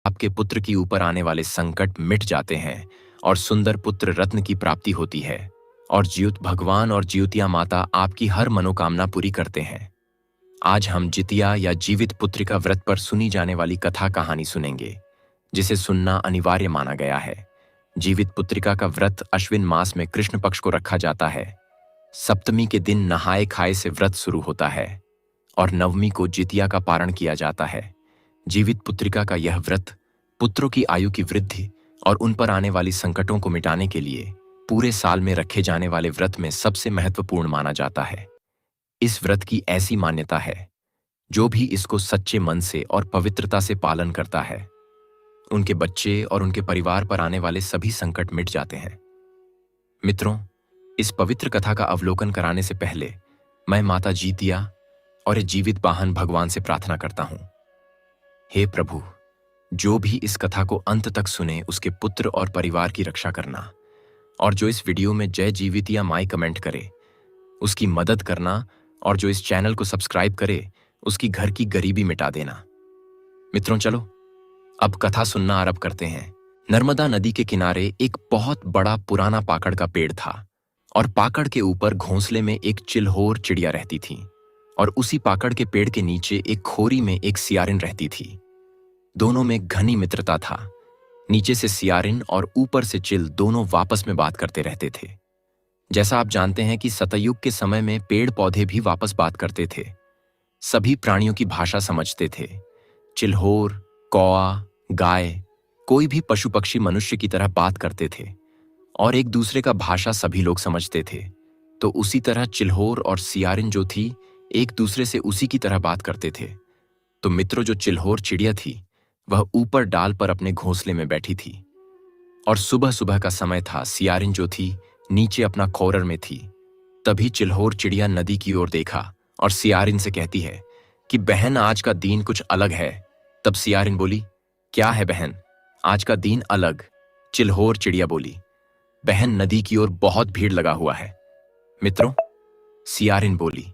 आपके पुत्र की ऊपर आने वाले संकट मिट जाते हैं और सुंदर पुत्र रत्न की प्राप्ति होती है और ज्योत भगवान और ज्योतिया माता आपकी हर मनोकामना पूरी करते हैं। आज हम जितिया या जीवित पुत्रिका व्रत पर सुनी जाने वाली कथा कहानी सुनेंगे, जिसे सुनना अनिवार्य माना गया है। जीवित पुत्रिका का व्रत अश्विन मास में कृष्ण पक्ष को रखा जाता है। सप्तमी के दिन नहाए खाए से व्रत शुरू होता है और नवमी को जितिया का पारण किया जाता है। जीवित पुत्रिका का यह व्रत पुत्रों की आयु की वृद्धि और उन पर आने वाली संकटों को मिटाने के लिए पूरे साल में रखे जाने वाले व्रत में सबसे महत्वपूर्ण माना जाता है। इस व्रत की ऐसी मान्यता है, जो भी इसको सच्चे मन से और पवित्रता से पालन करता है, उनके बच्चे और उनके परिवार पर आने वाले सभी संकट मिट जाते हैं। मित्रों, इस पवित्र कथा का अवलोकन कराने से पहले मैं माता जितिया और इस जीवित वाहन भगवान से प्रार्थना करता हूं। हे प्रभु, जो भी इस कथा को अंत तक सुने उसके पुत्र और परिवार की रक्षा करना, और जो इस वीडियो में जय जीवितिया माई कमेंट करे उसकी मदद करना, और जो इस चैनल को सब्सक्राइब करे उसकी घर की गरीबी मिटा देना। मित्रों, चलो अब कथा सुनना आरंभ करते हैं। नर्मदा नदी के किनारे एक बहुत बड़ा पुराना पाकड़ का पेड़ था और पाकड़ के ऊपर घोंसले में एक चिल्होर चिड़िया रहती थी और उसी पाकड़ के पेड़ के नीचे एक खोरी में एक सियारिन रहती थी। दोनों में घनी मित्रता था। नीचे से सियारिन और ऊपर से चिल दोनों वापस में बात करते रहते थे। जैसा आप जानते हैं कि सतयुग के समय में पेड़ पौधे भी वापस बात करते थे। सभी प्राणियों की भाषा समझते थे। चिल्होर, कौआ, गाय, कोई भी पशु पक्षी मनुष्य की तरह बात करते थे और एक दूसरे का भाषा सभी लोग समझते थे। तो उसी तरह चिल्होर और सियारिन जो थी, एक दूसरे से उसी की तरह बात करते थे। तो मित्रों, जो चिल्होर चिड़िया थी वह ऊपर डाल पर अपने घोंसले में बैठी थी और सुबह सुबह का समय था। सियारिन जो थी नीचे अपना खोरर में थी। तभी चिल्होर चिड़िया नदी की ओर देखा और सियारिन से कहती है कि बहन, आज का दिन कुछ अलग है। तब सियारिन बोली, क्या है बहन, आज का दिन अलग? चिल्होर चिड़िया बोली, बहन, नदी की ओर बहुत भीड़ लगा हुआ है। मित्रों, सियारिन बोली,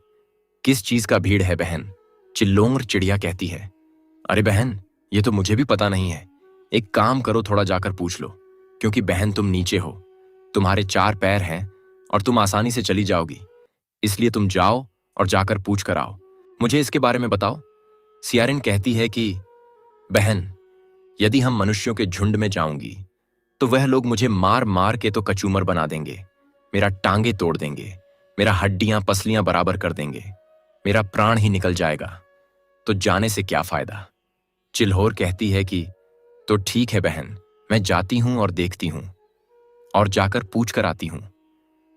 किस चीज का भीड़ है बहन? चिल्लोंर चिड़िया कहती है, अरे बहन, ये तो मुझे भी पता नहीं है। एक काम करो, थोड़ा जाकर पूछ लो, क्योंकि बहन तुम नीचे हो, तुम्हारे 4 पैर हैं और तुम आसानी से चली जाओगी, इसलिए तुम जाओ और जाकर पूछ कर आओ। मुझे इसके बारे में बताओ। सियारिन कहती है कि बहन, यदि हम मनुष्यों के झुंड में जाऊंगी तो वह लोग मुझे मार मार के तो कचूमर बना देंगे, मेरा टांगे तोड़ देंगे, मेरा हड्डियां पसलियां बराबर कर देंगे, मेरा प्राण ही निकल जाएगा। तो जाने से क्या फायदा? चिल्होर कहती है कि तो ठीक है बहन, मैं जाती हूं और देखती हूं और जाकर पूछ कर आती हूं।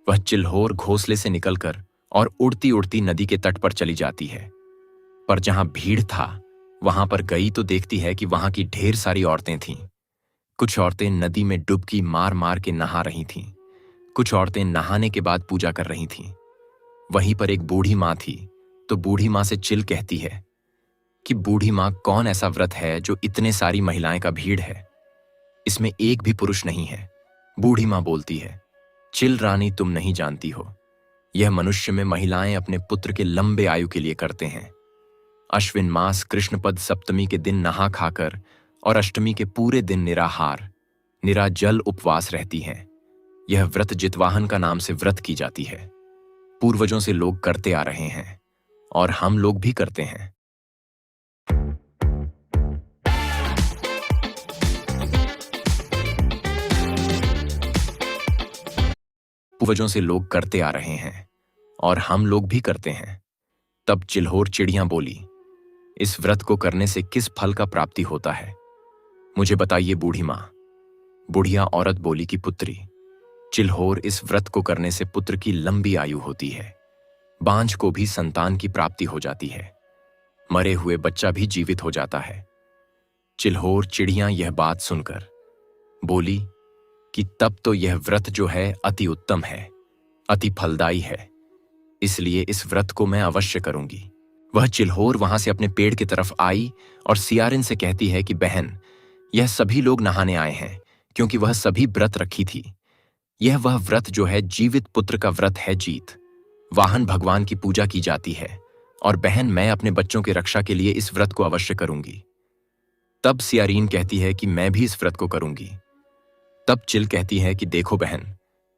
वह चिल्होर घोंसले से निकलकर और उड़ती उड़ती नदी के तट पर चली जाती है। पर जहां भीड़ था वहां पर गई तो देखती है कि वहां की ढेर सारी औरतें थीं। कुछ औरतें नदी में डुबकी मार मार के नहा रही थीं। कुछ औरतें नहाने के बाद पूजा कर रही थीं। वहीं पर एक बूढ़ी माँ थी। तो बूढ़ी माँ से चिल कहती है कि बूढ़ी माँ, कौन ऐसा व्रत है जो इतने सारी महिलाएं का भीड़ है? इसमें एक भी पुरुष नहीं है। बूढ़ी माँ बोलती है, चिल रानी, तुम नहीं जानती हो, यह मनुष्य में महिलाएं अपने पुत्र के लंबे आयु के लिए करते हैं। अश्विन मास कृष्ण पद सप्तमी के दिन नहा खाकर और अष्टमी के पूरे दिन निराहार निराजल उपवास रहती हैं। यह व्रत जितवाहन का नाम से व्रत की जाती है। पूर्वजों से लोग करते आ रहे हैं और हम लोग भी करते हैं। पूर्वजों से लोग करते आ रहे हैं और हम लोग भी करते हैं। तब चिल्होर चिड़िया बोली, इस व्रत को करने से किस फल का प्राप्ति होता है? मुझे बताइए बूढ़ी माँ। बुढ़िया औरत बोली कि पुत्री, चिल्होर, इस व्रत को करने से पुत्र की लंबी आयु होती है। बांझ को भी संतान की प्राप्ति हो जाती है। मरे हुए बच्चा भी जीवित हो जाता है। चिल्होर चिड़िया यह बात सुनकर बोली कि तब तो यह व्रत जो है अति उत्तम है, अति फलदायी है, इसलिए इस व्रत को मैं अवश्य करूंगी। वह चिल्होर वहां से अपने पेड़ की तरफ आई और सियारिन से कहती है कि बहन, यह सभी लोग नहाने आए हैं क्योंकि वह सभी व्रत रखी थी। यह वह व्रत जो है जीवित पुत्र का व्रत है। जीत वाहन भगवान की पूजा की जाती है और बहन, मैं अपने बच्चों की रक्षा के लिए इस व्रत को अवश्य करूंगी। तब सियारीन कहती है कि मैं भी इस व्रत को करूंगी। तब चिल कहती है कि देखो बहन,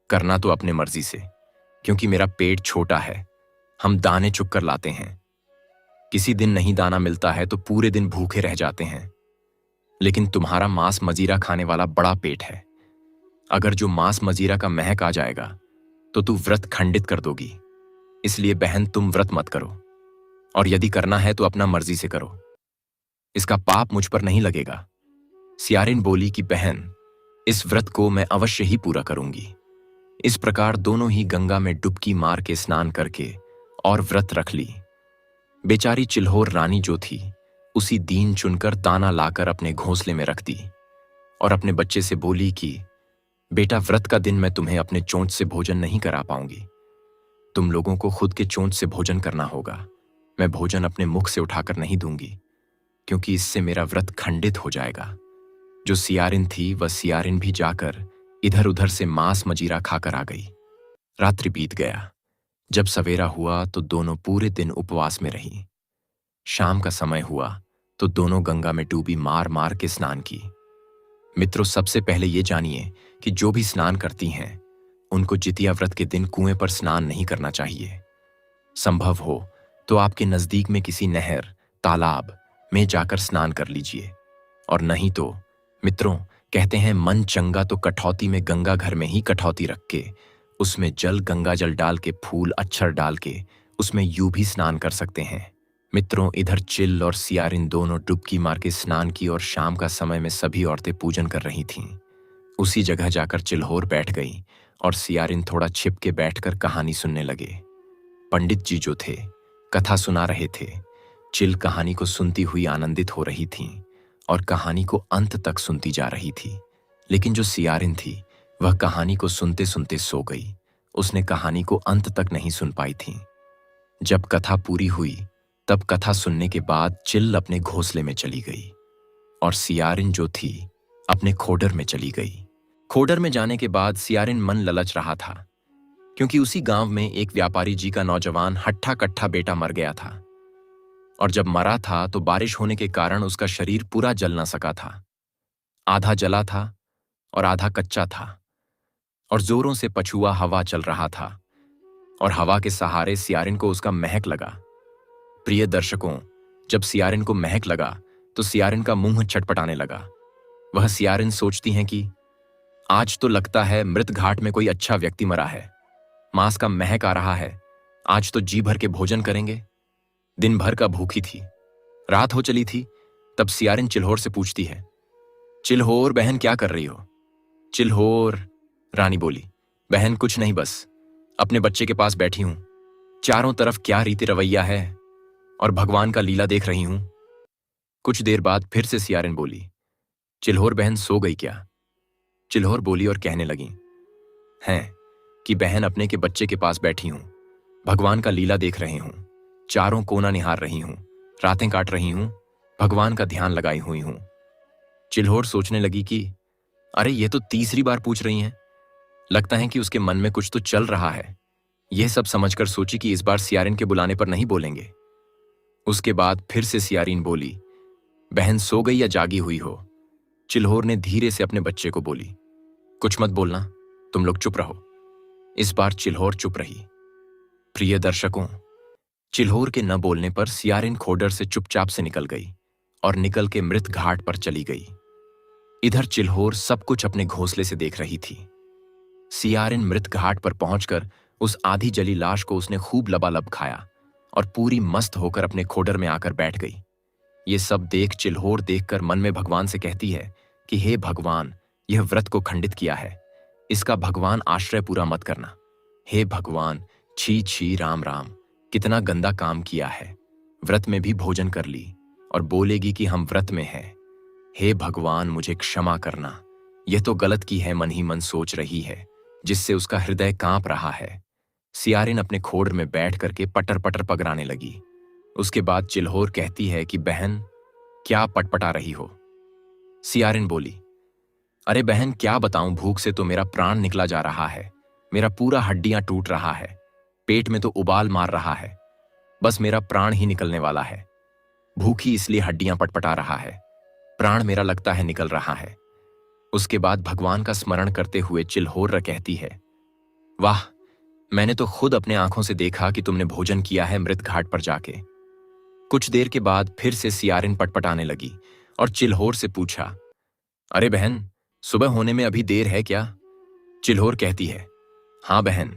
करना तो अपने मर्जी से, क्योंकि मेरा पेट छोटा है, हम दाने चुग कर लाते हैं। किसी दिन नहीं दाना मिलता है तो पूरे दिन भूखे रह जाते हैं। लेकिन तुम्हारा मांस मजीरा खाने वाला बड़ा पेट है। अगर जो मांस मजीरा का महक आ जाएगा तो तू व्रत खंडित कर दोगी। इसलिए बहन, तुम व्रत मत करो, और यदि करना है तो अपना मर्जी से करो। इसका पाप मुझ पर नहीं लगेगा। सियारिन बोली कि बहन, इस व्रत को मैं अवश्य ही पूरा करूंगी। इस प्रकार दोनों ही गंगा में डुबकी मार के स्नान करके और व्रत रख ली। बेचारी चिल्होर रानी जो थी, उसी दीन चुनकर दाना लाकर अपने घोंसले में रख दी और अपने बच्चे से बोली कि बेटा, व्रत का दिन मैं तुम्हें अपने चोंच से भोजन नहीं करा पाऊंगी। तुम लोगों को खुद के चोंच से भोजन करना होगा। मैं भोजन अपने मुख से उठाकर नहीं दूंगी, क्योंकि इससे मेरा व्रत खंडित हो जाएगा। जो सियारिन थी वह सियारिन भी जाकर इधर उधर से मांस मजीरा खाकर आ गई। रात्रि बीत गया। जब सवेरा हुआ तो दोनों पूरे दिन उपवास में रहीं। शाम का समय हुआ तो दोनों गंगा में डूबी मार मार के स्नान की। मित्रों, सबसे पहले ये जानिए कि जो भी स्नान करती हैं उनको जितिया व्रत के दिन कुएं पर स्नान नहीं करना चाहिए। संभव हो तो आपके नजदीक में किसी नहर, तालाब में जाकर स्नान कर लीजिए, और नहीं तो मित्रों, कहते हैं मन चंगा तो कठौती में गंगा घर में ही कठौती रख के उसमें जल, गंगा जल डाल के, फूल अक्षर डाल के उसमें यूं भी स्नान कर सकते हैं। मित्रों, इधर चिल और सियारिन दोनों डुबकी मार के स्नान की और शाम का समय में सभी औरतें पूजन कर रही थीं। उसी जगह जाकर चिल्होर बैठ गई और सियारिन थोड़ा छिप के बैठकर कहानी सुनने लगे। पंडित जी जो थे कथा सुना रहे थे। चिल कहानी को सुनती हुई आनंदित हो रही थीं और कहानी को अंत तक सुनती जा रही थी। लेकिन जो सियारिन थी वह कहानी को सुनते सुनते सो गई। उसने कहानी को अंत तक नहीं सुन पाई थी। जब कथा पूरी हुई तब कथा सुनने के बाद चिल अपने घोंसले में चली गई और सियारिन जो थी अपने खोडर में चली गई। खोडर में जाने के बाद सियारिन मन ललच रहा था, क्योंकि उसी गांव में एक व्यापारी जी का नौजवान हट्ठा कट्ठा बेटा मर गया था, और जब मरा था तो बारिश होने के कारण उसका शरीर पूरा जल न सका था। आधा जला था और आधा कच्चा था, और जोरों से पछुआ हवा चल रहा था, और हवा के सहारे सियारिन को उसका महक लगा। प्रिय दर्शकों, जब सियारिन को महक लगा तो सियारिन का मुंह छटपटाने लगा। वह सियारिन सोचती हैं कि आज तो लगता है मृत घाट में कोई अच्छा व्यक्ति मरा है। मांस का महक आ रहा है। आज तो जी भर के भोजन करेंगे। दिन भर का भूखी थी। रात हो चली थी। तब सियारिन चिल्होर से पूछती है, चिल्होर बहन, क्या कर रही हो? चिल्होर रानी बोली, बहन कुछ नहीं, बस अपने बच्चे के पास बैठी हूं। चारों तरफ क्या रीति रवैया है और भगवान का लीला देख रही हूं। कुछ देर बाद फिर से सियारिन बोली, चिल्होर बहन सो गई क्या? चिल्होर बोली और कहने लगी हैं कि बहन अपने के बच्चे के पास बैठी हूं, भगवान का लीला देख रही हूं, चारों कोना निहार रही हूं, रातें काट रही हूं, भगवान का ध्यान लगाई हुई हूं। चिल्होर सोचने लगी कि अरे ये तो तीसरी बार पूछ रही हैं। लगता है कि उसके मन में कुछ तो चल रहा है। यह सब समझकर सोची कि इस बार सियारिन के बुलाने पर नहीं बोलेंगे। उसके बाद फिर से सियारिन बोली, बहन सो गई या जागी हुई हो? चिल्होर ने धीरे से अपने बच्चे को बोली, कुछ मत बोलना, तुम लोग चुप रहो। इस बार चिल्होर चुप रही। प्रिय दर्शकों, चिल्होर के न बोलने पर सियारिन खोडर से चुपचाप से निकल गई और निकल के मृत घाट पर चली गई। इधर चिल्होर सब कुछ अपने घोंसले से देख रही थी। सियारिन मृत घाट पर पहुंचकर उस आधी जली लाश को उसने खूब लबालब खाया और पूरी मस्त होकर अपने खोडर में आकर बैठ गई। ये सब देख चिल्होर देखकर मन में भगवान से कहती है कि हे भगवान, यह व्रत को खंडित किया है, इसका भगवान आश्रय पूरा मत करना। हे भगवान, छी छी, राम राम, कितना गंदा काम किया है। व्रत में भी भोजन कर ली और बोलेगी कि हम व्रत में हैं। हे भगवान, मुझे क्षमा करना। यह तो गलत की है, मन ही मन सोच रही है, जिससे उसका हृदय कांप रहा है। सियारिन अपने खोड़ में बैठ करके पटर पटर पगराने लगी। उसके बाद चिल्होर कहती है कि बहन, क्या पटपटा रही हो? सियारिन बोली, अरे बहन, क्या बताऊं, भूख से तो मेरा प्राण निकला जा रहा है। मेरा पूरा हड्डियां टूट रहा है, पेट में तो उबाल मार रहा है, बस मेरा प्राण ही निकलने वाला है। भूखी इसलिए हड्डियां पटपटा रहा है, प्राण मेरा लगता है निकल रहा है। उसके बाद भगवान का स्मरण करते हुए चिल्होर कहती है, वाह, मैंने तो खुद अपने आंखों से देखा कि तुमने भोजन किया है मृत घाट पर जाके। कुछ देर के बाद फिर से सियारिन पटपटाने लगी और चिल्होर से पूछा, अरे बहन, सुबह होने में अभी देर है क्या? चिल्होर कहती है, हाँ बहन,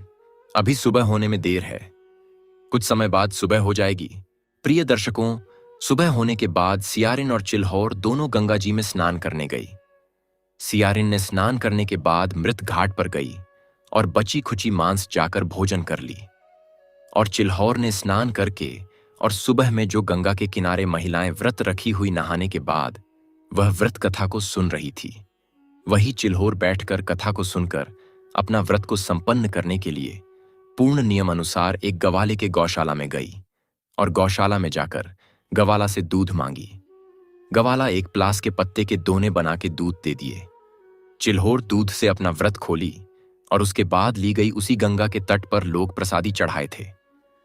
अभी सुबह होने में देर है, कुछ समय बाद सुबह हो जाएगी। प्रिय दर्शकों, सुबह होने के बाद सियारिन और चिल्होर दोनों गंगा जी में स्नान करने गई। सियारिन ने स्नान करने के बाद मृत घाट पर गई और बची खुची मांस जाकर भोजन कर ली। और चिल्होर ने स्नान करके और सुबह में जो गंगा के किनारे महिलाएं व्रत रखी हुई नहाने के बाद वह व्रत कथा को सुन रही थी, वही चिल्होर बैठकर कथा को सुनकर अपना व्रत को संपन्न करने के लिए पूर्ण नियम अनुसार एक गवाले के गौशाला में गई और गौशाला में जाकर गवाला से दूध मांगी। गवाला एक प्लास के पत्ते के दोने बना के दूध दे दिए। चिल्होर दूध से अपना व्रत खोली और उसके बाद ली गई उसी गंगा के तट पर लोग प्रसादी चढ़ाए थे।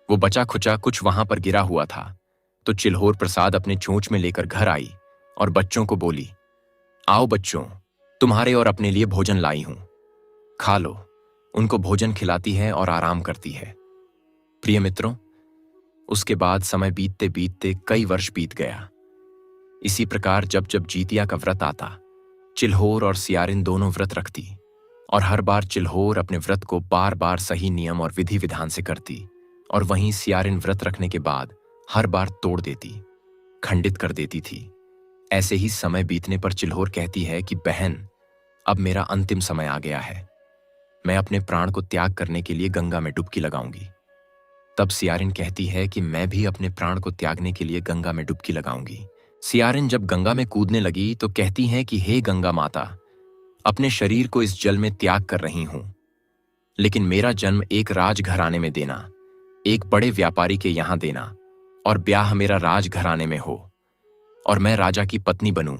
वो बचा खुचा कुछ वहां पर गिरा हुआ था, तो चिल्होर प्रसाद अपने चोंच में लेकर घर आई और बच्चों को बोली, आओ बच्चों, तुम्हारे और अपने लिए भोजन लाई हूं, खा लो। उनको भोजन खिलाती है और आराम करती है। प्रिय मित्रों, उसके बाद समय बीतते बीतते कई वर्ष बीत गया। इसी प्रकार जब जब जीतिया का व्रत आता, चिल्होर और सियारिन दोनों व्रत रखती और हर बार चिल्होर अपने व्रत को बार बार सही नियम और विधि विधान से करती और वहीं सियारिन व्रत रखने के बाद हर बार तोड़ देती, खंडित कर देती थी। ऐसे ही समय बीतने पर चिल्होर कहती है कि बहन, अब मेरा अंतिम समय आ गया है, मैं अपने प्राण को त्याग करने के लिए गंगा में डुबकी लगाऊंगी। तब सियारिन कहती है कि मैं भी अपने प्राण को त्यागने के लिए गंगा में डुबकी लगाऊंगी। सियारिन जब गंगा में कूदने लगी तो कहती है कि हे गंगा माता, अपने शरीर को इस जल में त्याग कर रही हूं, लेकिन मेरा जन्म एक राजघराने में देना, एक बड़े व्यापारी के यहां देना और ब्याह मेरा राजघराने में हो और मैं राजा की पत्नी बनूं।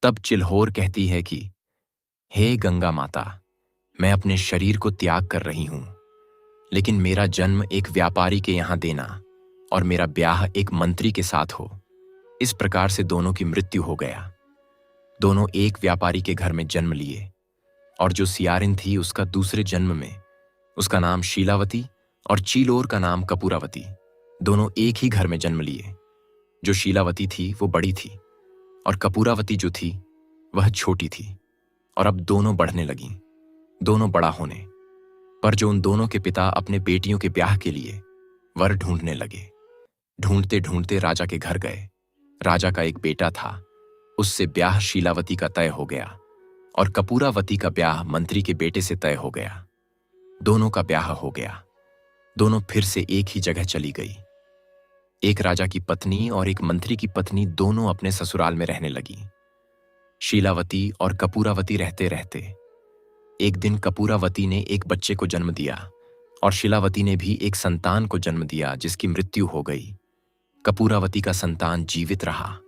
तब चिल्होर कहती है कि हे गंगा माता, मैं अपने शरीर को त्याग कर रही हूं, लेकिन मेरा जन्म एक व्यापारी के यहां देना और मेरा ब्याह एक मंत्री के साथ हो। इस प्रकार से दोनों की मृत्यु हो गया। दोनों एक व्यापारी के घर में जन्म लिए और जो सियारिन थी उसका दूसरे जन्म में उसका नाम शीलावती और चिल्होर का नाम कपूरावती, दोनों एक ही घर में जन्म लिए। जो शीलावती थी वो बड़ी थी और कपूरावती जो थी वह छोटी थी। और अब दोनों बढ़ने लगीं, दोनों बड़ा होने पर जो उन दोनों के पिता अपने बेटियों के ब्याह के लिए वर ढूंढने लगे। ढूंढते ढूंढते राजा के घर गए। राजा का एक बेटा था, उससे ब्याह शीलावती का तय हो गया और कपूरावती का ब्याह मंत्री के बेटे से तय हो गया। दोनों का ब्याह हो गया। दोनों फिर से एक ही जगह चली गई। एक राजा की पत्नी और एक मंत्री की पत्नी दोनों अपने ससुराल में रहने लगी। शीलावती और कपूरावती रहते रहते एक दिन कपूरावती ने एक बच्चे को जन्म दिया और शीलावती ने भी एक संतान को जन्म दिया जिसकी मृत्यु हो गई। कपूरावती का संतान जीवित रहा।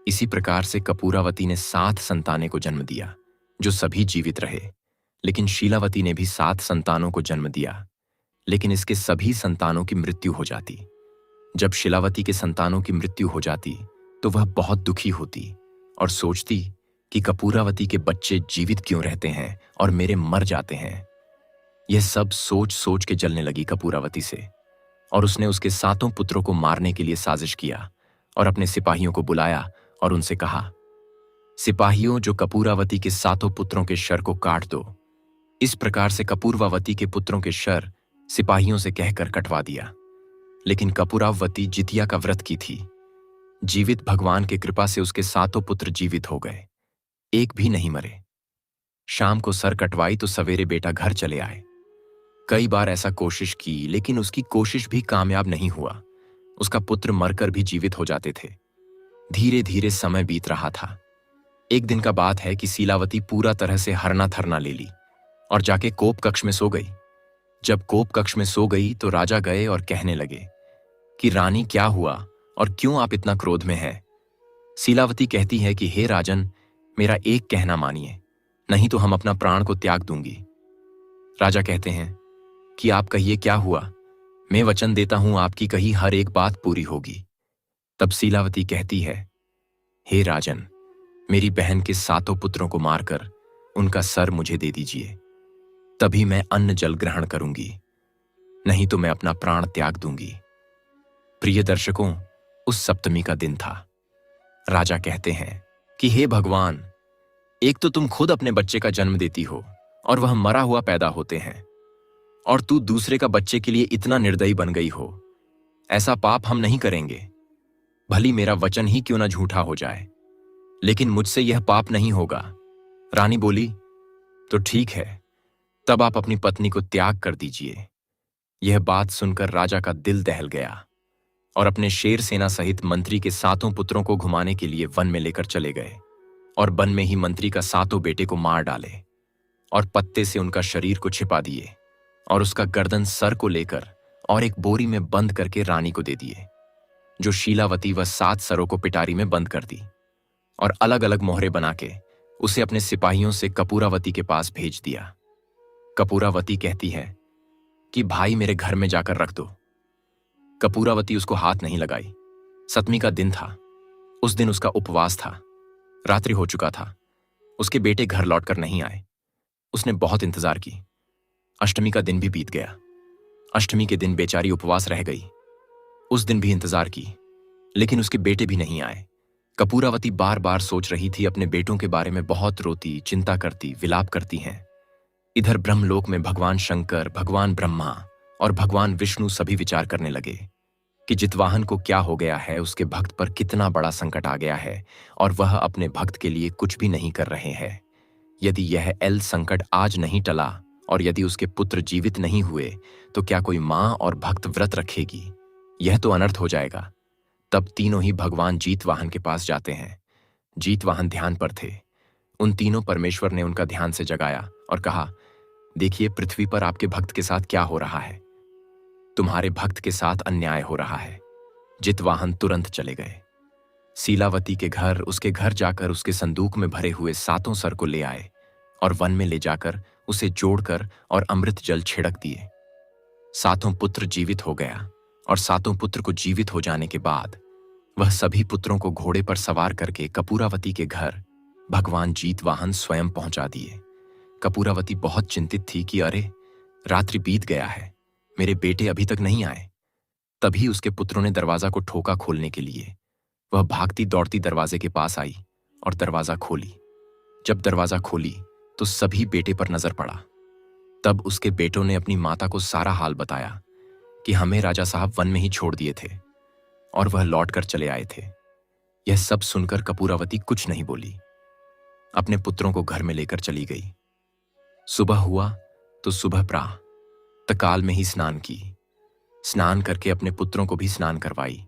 इसी प्रकार से कपूरावती ने 7 संतानें को जन्म दिया जो सभी जीवित रहे, लेकिन शीलावती ने भी 7 संतानों को जन्म दिया, लेकिन इसके सभी संतानों की मृत्यु हो जाती। जब शीलावती के संतानों की मृत्यु हो जाती तो वह बहुत दुखी होती और सोचती कि कपूरावती के बच्चे जीवित क्यों रहते हैं और मेरे मर जाते हैं। यह सब सोच सोच के जलने लगी कपूरावती से और उसने उसके 7 पुत्रों को मारने के लिए साजिश किया और अपने सिपाहियों को बुलाया और उनसे कहा, सिपाहियों, जो कपूरावती के 7 पुत्रों के शर को काट दो। इस प्रकार से कपूरावती के पुत्रों के शर सिपाहियों से कहकर कटवा दिया। लेकिन कपूरावती जितिया का व्रत की थी। जीवित भगवान की कृपा से उसके 7 पुत्र जीवित हो गए, एक भी नहीं मरे। शाम को सर कटवाई तो सवेरे बेटा घर चले आए। कई बार ऐसा कोशिश की, लेकिन उसकी कोशिश भी कामयाब नहीं हुआ। उसका पुत्र मरकर भी जीवित हो जाते थे। धीरे धीरे समय बीत रहा था। एक दिन का बात है कि शीलावती पूरा तरह से हरना थरना ले ली और जाके कोप कक्ष में सो गई। जब कोप कक्ष में सो गई तो राजा गए और कहने लगे कि रानी, क्या हुआ और क्यों आप इतना क्रोध में हैं? शीलावती कहती है कि हे राजन, मेरा एक कहना मानिए, नहीं तो हम अपना प्राण को त्याग दूंगी। राजा कहते हैं कि आप कहिए क्या हुआ, मैं वचन देता हूं आपकी कही हर एक बात पूरी होगी। तब शीलावती कहती है, हे राजन, मेरी बहन के 7 पुत्रों को मारकर उनका सर मुझे दे दीजिए, तभी मैं अन्न जल ग्रहण करूंगी, नहीं तो मैं अपना प्राण त्याग दूंगी। प्रिय दर्शकों, उस सप्तमी का दिन था। राजा कहते हैं कि हे भगवान, एक तो तुम खुद अपने बच्चे का जन्म देती हो और वह मरा हुआ पैदा होते हैं, और तू दूसरे का बच्चे के लिए इतना निर्दयी बन गई हो। ऐसा पाप हम नहीं करेंगे, भली मेरा वचन ही क्यों ना झूठा हो जाए, लेकिन मुझसे यह पाप नहीं होगा। रानी बोली, तो ठीक है, तब आप अपनी पत्नी को त्याग कर दीजिए। यह बात सुनकर राजा का दिल दहल गया और अपने शेर सेना सहित मंत्री के 7 पुत्रों को घुमाने के लिए वन में लेकर चले गए, और वन में ही मंत्री का 7 बेटे को मार डाले और पत्ते से उनका शरीर को छिपा दिए, और उसका गर्दन सर को लेकर और एक बोरी में बंद करके रानी को दे दिए, जो शीलावती व 7 सरों को पिटारी में बंद कर दी, और अलग अलग मोहरे बना के उसे अपने सिपाहियों से कपूरावती के पास भेज दिया। कपूरावती कहती है कि भाई मेरे घर में जाकर रख दो। कपूरावती उसको हाथ नहीं लगाई। सप्तमी का दिन था, उस दिन उसका उपवास था। रात्रि हो चुका था, उसके बेटे घर लौटकर नहीं आए। उसने बहुत इंतजार की। अष्टमी का दिन भी बीत गया। अष्टमी के दिन बेचारी उपवास रह गई। उस दिन भी इंतजार की, लेकिन उसके बेटे भी नहीं आए। कपूरावती बार बार सोच रही थी, अपने बेटों के बारे में बहुत रोती, चिंता करती, विलाप करती हैं। इधर ब्रह्मलोक में भगवान शंकर, भगवान ब्रह्मा और भगवान विष्णु सभी विचार करने लगे कि जितवाहन को क्या हो गया है, उसके भक्त पर कितना बड़ा संकट आ गया है, और वह अपने भक्त के लिए कुछ भी नहीं कर रहे हैं। यदि यह संकट आज नहीं टला और यदि उसके पुत्र जीवित नहीं हुए, तो क्या कोई मां और भक्त व्रत रखेगी? यह तो अनर्थ हो जाएगा। तब तीनों ही भगवान जीतवाहन के पास जाते हैं। जीतवाहन ध्यान पर थे। उन तीनों परमेश्वर ने उनका ध्यान से जगाया और कहा, देखिए, पृथ्वी पर आपके भक्त के साथ क्या हो रहा है। तुम्हारे भक्त के साथ अन्याय हो रहा है। जितवाहन तुरंत चले गए। शीलावती के घर, उसके घर जाकर उसके संदूक में भरे हुए 7 सर को ले आए और वन में ले जाकर उसे जोड़कर और अमृत जल छिड़क दिए। 7 पुत्र जीवित हो गया, और 7 पुत्र को जीवित हो जाने के बाद वह सभी पुत्रों को घोड़े पर सवार करके कपूरावती के घर भगवान जीतवाहन स्वयं पहुंचा दिए। कपूरावती बहुत चिंतित थी कि अरे, रात्रि बीत गया है, मेरे बेटे अभी तक नहीं आए। तभी उसके पुत्रों ने दरवाजा को ठोका खोलने के लिए। वह भागती दौड़ती दरवाजे के पास आई और दरवाजा खोली। जब दरवाजा खोली तो सभी बेटे पर नजर पड़ा। तब उसके बेटों ने अपनी माता को सारा हाल बताया कि हमें राजा साहब वन में ही छोड़ दिए थे और वह लौट कर चले आए थे। यह सब सुनकर कपूरावती कुछ नहीं बोली, अपने पुत्रों को घर में लेकर चली गई। सुबह हुआ तो सुबह प्रातःकाल में ही स्नान की। स्नान करके अपने पुत्रों को भी स्नान करवाई,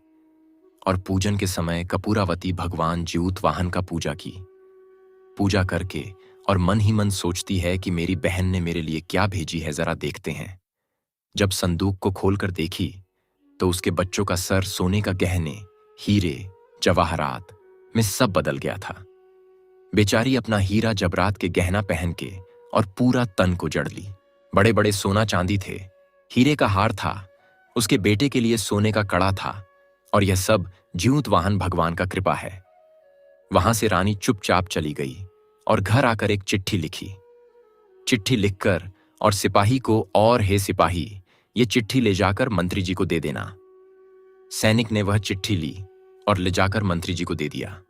और पूजन के समय कपूरावती भगवान जीतवाहन का पूजा की। पूजा करके और मन ही मन सोचती है कि मेरी बहन ने मेरे लिए क्या भेजी है, जरा देखते हैं। जब संदूक को खोलकर देखी तो उसके बच्चों का सर सोने का गहने, हीरे, जवाहरात में सब बदल गया था। बेचारी अपना हीरा जबरात के गहना पहन के और पूरा तन को जड़ ली। बड़े बड़े सोना चांदी थे, हीरे का हार था, उसके बेटे के लिए सोने का कड़ा था, और यह सब जीतवाहन भगवान का कृपा है। वहां से रानी चुपचाप चली गई और घर आकर एक चिट्ठी लिखी। चिट्ठी लिखकर और सिपाही को, और हे सिपाही, ये चिट्ठी ले जाकर मंत्री जी को दे देना। सैनिक ने वह चिट्ठी ली और ले जाकर मंत्री जी को दे दिया।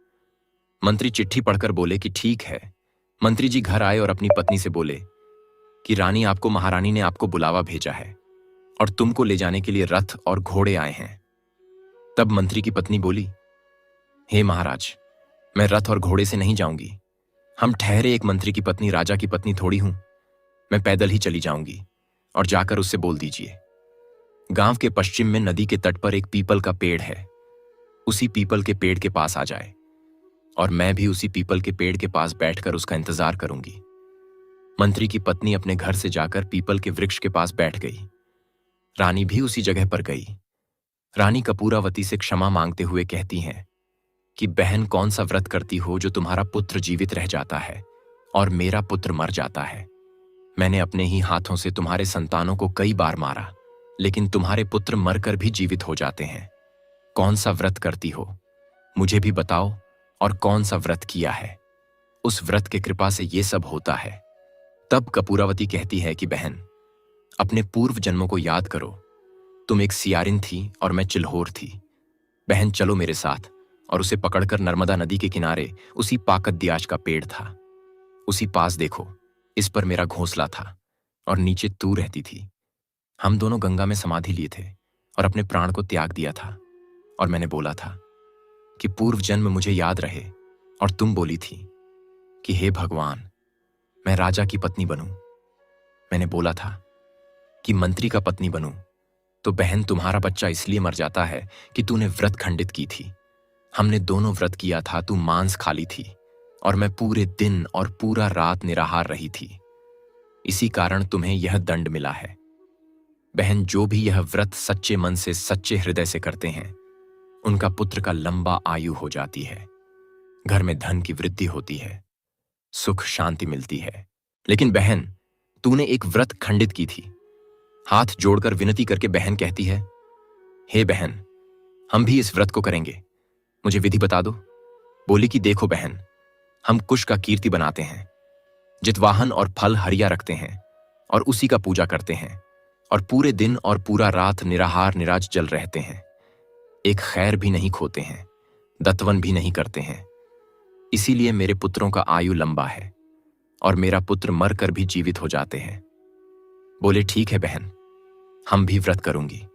मंत्री चिट्ठी पढ़कर बोले कि ठीक है। मंत्री जी घर आए और अपनी पत्नी से बोले कि रानी, आपको महारानी ने आपको बुलावा भेजा है और तुमको ले जाने के लिए रथ और घोड़े आए हैं। तब मंत्री की पत्नी बोली, हे महाराज, मैं रथ और घोड़े से नहीं जाऊंगी। हम ठहरे एक मंत्री की पत्नी राजा की पत्नी थोड़ी हूं। मैं पैदल ही चली जाऊंगी, और जाकर उससे बोल दीजिए, गांव के पश्चिम में नदी के तट पर एक पीपल का पेड़ है, उसी पीपल के पेड़ के पास आ जाए, और मैं भी उसी पीपल के पेड़ के पास बैठकर उसका इंतजार करूंगी। मंत्री की पत्नी अपने घर से जाकर पीपल के वृक्ष के पास बैठ गई। रानी भी उसी जगह पर गई। रानी कपूरावती से क्षमा मांगते हुए कहती हैं कि बहन, कौन सा व्रत करती हो जो तुम्हारा पुत्र जीवित रह जाता है और मेरा पुत्र मर जाता है। मैंने अपने ही हाथों से तुम्हारे संतानों को कई बार मारा, लेकिन तुम्हारे पुत्र मरकर भी जीवित हो जाते हैं। कौन सा व्रत करती हो, मुझे भी बताओ और कौन सा व्रत किया है। उस व्रत के कृपा से ये सब होता है। तब कपूरावती कहती है कि बहन, अपने पूर्व जन्मों को याद करो। तुम एक सियारिन थी और मैं चिल्होर थी। बहन चलो मेरे साथ। और उसे पकड़कर नर्मदा नदी के किनारे उसी पाकदयाश का पेड़ था, उसी पास देखो, इस पर मेरा घोंसला था और नीचे तू रहती थी। हम दोनों गंगा में समाधि लिए थे और अपने प्राण को त्याग दिया था। और मैंने बोला था कि पूर्व जन्म मुझे याद रहे, और तुम बोली थी कि हे भगवान, मैं राजा की पत्नी बनूं। मैंने बोला था कि मंत्री का पत्नी बनूं। तो बहन, तुम्हारा बच्चा इसलिए मर जाता है कि तूने व्रत खंडित की थी। हमने दोनों व्रत किया था। तू मांस खाली थी और मैं पूरे दिन और पूरा रात निराहार रही थी। इसी कारण तुम्हें यह दंड मिला है। बहन, जो भी यह व्रत सच्चे मन से, सच्चे हृदय से करते हैं, उनका पुत्र का लंबा आयु हो जाती है, घर में धन की वृद्धि होती है, सुख शांति मिलती है। लेकिन बहन, तूने एक व्रत खंडित की थी। हाथ जोड़कर विनती करके बहन कहती है, हे बहन, हम भी इस व्रत को करेंगे, मुझे विधि बता दो। बोली कि देखो बहन, हम कुश का कीर्ति बनाते हैं, जितवाहन और फल हरिया रखते हैं और उसी का पूजा करते हैं, और पूरे दिन और पूरा रात निराहार निराज जल रहते हैं। एक खैर भी नहीं खोते हैं, दत्तवन भी नहीं करते हैं। इसीलिए मेरे पुत्रों का आयु लंबा है और मेरा पुत्र मर कर भी जीवित हो जाते हैं। बोले ठीक है बहन, हम भी व्रत करूंगी।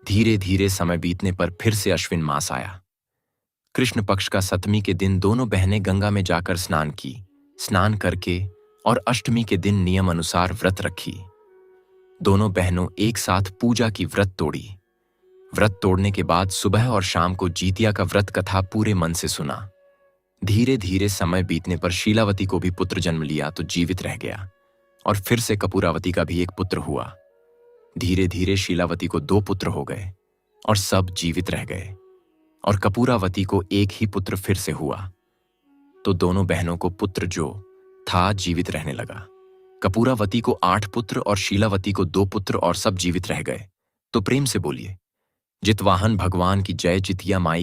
धीरे धीरे समय बीतने पर फिर से अश्विन मास आया। कृष्ण पक्ष का सप्तमी के दिन दोनों बहनें गंगा में जाकर स्नान की। स्नान करके और अष्टमी के दिन नियम अनुसार व्रत रखी। दोनों बहनों एक साथ पूजा की व्रत तोड़ी। व्रत तोड़ने के बाद सुबह और शाम को जीतिया का व्रत कथा पूरे मन से सुना। धीरे धीरे समय बीतने पर शीलावती को भी पुत्र जन्म लिया तो जीवित रह गया, और फिर से कपूरावती का भी एक पुत्र हुआ। धीरे धीरे शीलावती को 2 पुत्र हो गए और सब जीवित रह गए, और कपूरावती को एक ही पुत्र फिर से हुआ। तो दोनों बहनों को पुत्र जो था जीवित रहने लगा। कपूरावती को 8 पुत्र और शीलावती को 2 पुत्र, और सब जीवित रह गए। तो प्रेम से बोलिए, जितवाहन भगवान की जय, जितिया माई